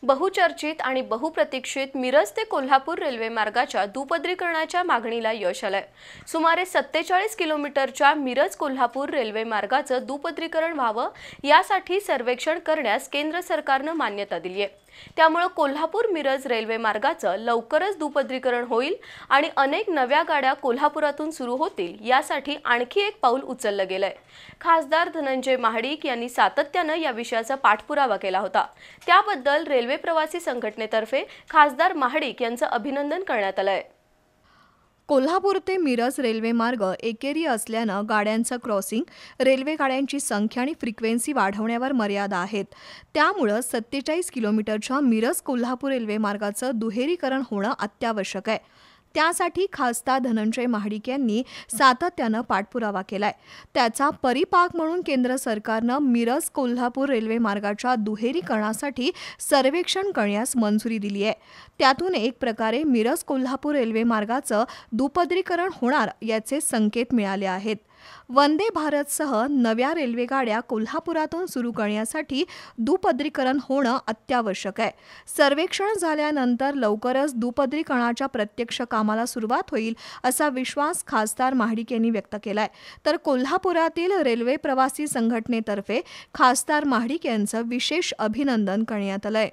बहुचर्चित आणि बहुप्रतीक्षित मिरज ते कोल्हापूर रेल्वे मार्गाच्या दुपदरीकरणाच्या मागणीला यश आलंय। सुमारे 47 किलोमीटरच्या मिरज कोल्हापूर रेल्वे मार्गाचं दुपदरीकरण व्हावं यासाठी सर्वेक्षण करण्यास केंद्र सरकारनं मान्यता दिली आहे। त्यामुळे कोल्हापूर मिरज रेल्वे मार्गाचं लवकरच दुपदरीकरण होईल आणि अनेक नव्या गाड्या कोल्हापुरातून सुरू होतील यासाठी आणखी एक पाऊल उचललं गेलंय। खासदार धनंजय महाडिक यांनी सातत्यानं या विषयाचा पाठपुरावा केला होता। त्याबद्दल रेल्वे प्रवासी संघटनेतर्फे खासदार महाडिक यांचं अभिनंदन करण्यात आलंय। कोल्हापूर ते मिरज रेल्वे मार्ग एकेरी असल्यानं गाड्यांचं क्रॉसिंग, रेल्वे गाड्यांची संख्या आणि फ्रिक्वेन्सी वाढवण्यावर मर्यादा आहेत। त्यामुळे 47 किलोमीटरच्या मिरज कोल्हापूर रेल्वे मार्गाचं दुहेरीकरण होणं अत्यावश्यक आहे। त्यासाठी खासदार धनंजय महाडिक यांनी सातत्यानं पाठपुरावा केलाय। त्याचा परिपाक म्हणून केंद्र सरकारनं मिरज कोल्हापूर रेल्वे मार्गाच्या दुहेरीकरणासाठी सर्वेक्षण करण्यास मंजुरी दिली आहे। त्यातून एक प्रकारे मिरज कोल्हापूर रेल्वे मार्गाचं दुपदरीकरण होणार याचे संकेत मिळाले आहेत। वंदे भारतसह नव्या रेल्वे गाड्या कोल्हापुरातून सुरू करण्यासाठी दुपदरीकरण होणं अत्यावश्यक आहे। सर्वेक्षण झाल्यानंतर लवकरच दुपदरीकरणाच्या प्रत्यक्ष कामाला सुरुवात होईल असा विश्वास खासदार महाडिक यांनी व्यक्त केलाय। तर कोल्हापुरातील रेल्वे प्रवासी संघटनेतर्फे खासदार महाडिक यांचं विशेष अभिनंदन करण्यात आलंय।